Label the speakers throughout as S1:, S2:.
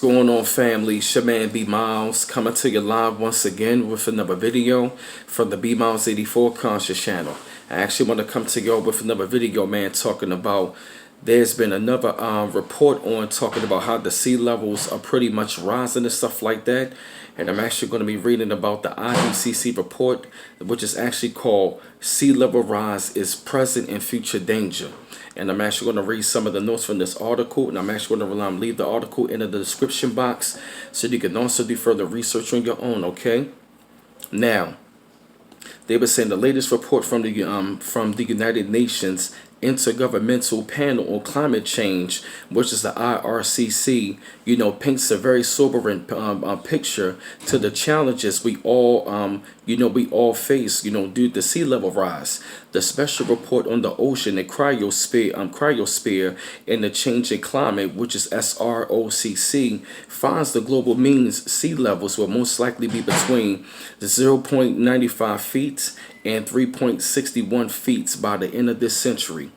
S1: going on, family? It's your man B Miles coming to you live once again with another video from the B Miles 84 Conscious channel. I actually want to come to y'all with another video, man, talking about there's been another report on talking about how the sea levels are pretty much rising and stuff like that. And I'm actually going to be reading about the IDCC report, which is actually called Sea Level Rise is Present and Future Danger. And I'm actually going to read some of the notes from this article, and I'm actually going to leave the article in the description box so you can also do further research on your own, okay? Now, they were saying the latest report from the United Nations Intergovernmental Panel on Climate Change, which is the IRCC, paints a very sobering picture to the challenges we all, we all face, due to sea level rise. The special report on the ocean and cryosphere and the changing climate, which is SROCC, finds the global mean sea levels will most likely be between 0.95 feet and 3.61 feet by the end of this century.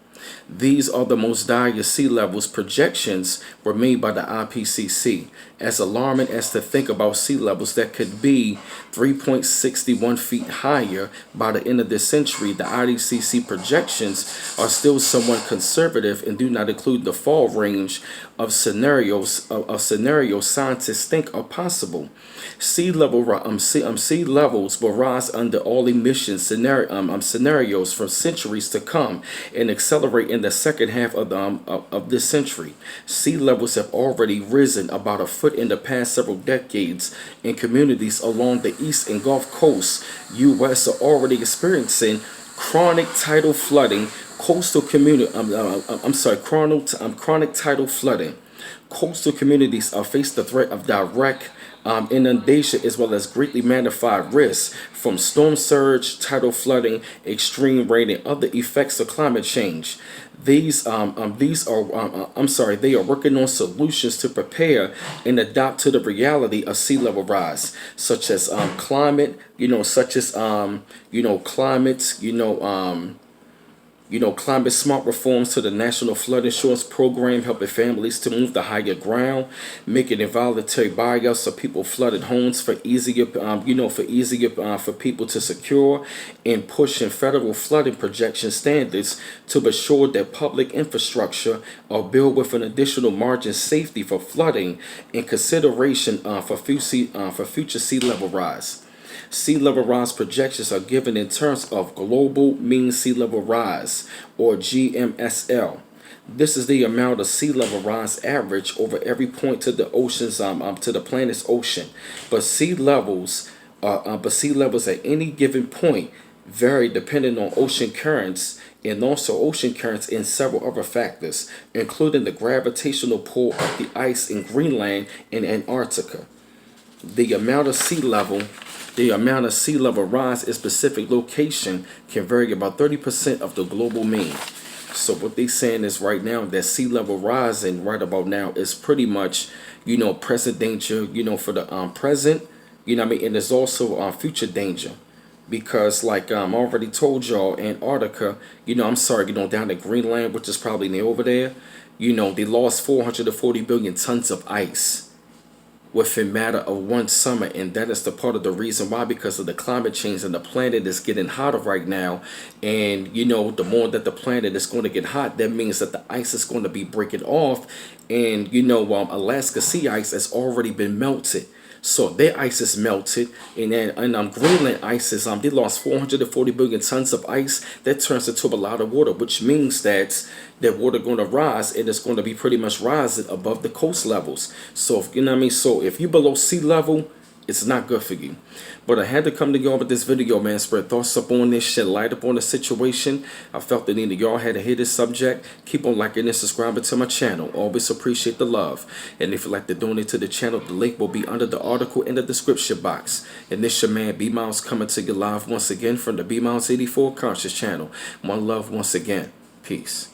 S1: These are the most dire sea levels projections were made by the IPCC. As alarming as to think about sea levels that could be 3.61 feet higher by the end of this century, the IDCC projections are still somewhat conservative and do not include the fall range of scenarios scientists think are possible. Sea levels will rise under all emission scenarios for centuries to come and accelerate in the second half of this century. Sea levels have already risen about a foot in the past several decades, and communities along the east and Gulf Coast U.S. are already experiencing chronic tidal flooding. Chronic tidal flooding. Coastal communities face the threat of direct inundation as well as greatly magnified risks from storm surge, tidal flooding, extreme rain, and other effects of climate change. They are working on solutions to prepare and adapt to the reality of sea level rise, such as climate smart reforms to the National Flood Insurance Program, helping families to move to higher ground, making involuntary buyouts of people flooded homes for people to secure, and pushing federal flooding projection standards to ensure that public infrastructure are built with an additional margin safety for flooding in consideration for future sea level rise. Sea level rise projections are given in terms of global mean sea level rise, or GMSL. This is the amount of sea level rise average over every point to the ocean's to the planet's ocean. But sea levels at any given point vary depending on ocean currents, and also ocean currents and several other factors, including the gravitational pull of the ice in Greenland and Antarctica. The amount of sea level rise in specific location can vary about 30% of the global mean. So what they're saying is right now that sea level rising right about now is pretty much, present danger, for the present, and there's also future danger. Because like I already told y'all, Antarctica, down in Greenland, which is probably near over there, they lost 440 billion tons of ice within matter of one summer, and that is the part of the reason why, because of the climate change, and the planet is getting hotter right now. And the more that the planet is going to get hot, that means that the ice is going to be breaking off. And Alaska sea ice has already been melted, so their ice is melted, and then Greenland ice is they lost 440 billion tons of ice. That turns into a lot of water, which means that water going to rise, and it's going to be pretty much rising above the coast levels. So so if you below sea level, it's not good for you. But I had to come to y'all with this video, man, spread thoughts up on this, shed light up on the situation. I felt the need that y'all had to hear this subject. Keep on liking and subscribing to my channel. Always appreciate the love. And if you'd like to donate to the channel, the link will be under the article in the description box. And this your man B Miles coming to you live once again from the B Miles 84 Conscious channel. One love once again. Peace.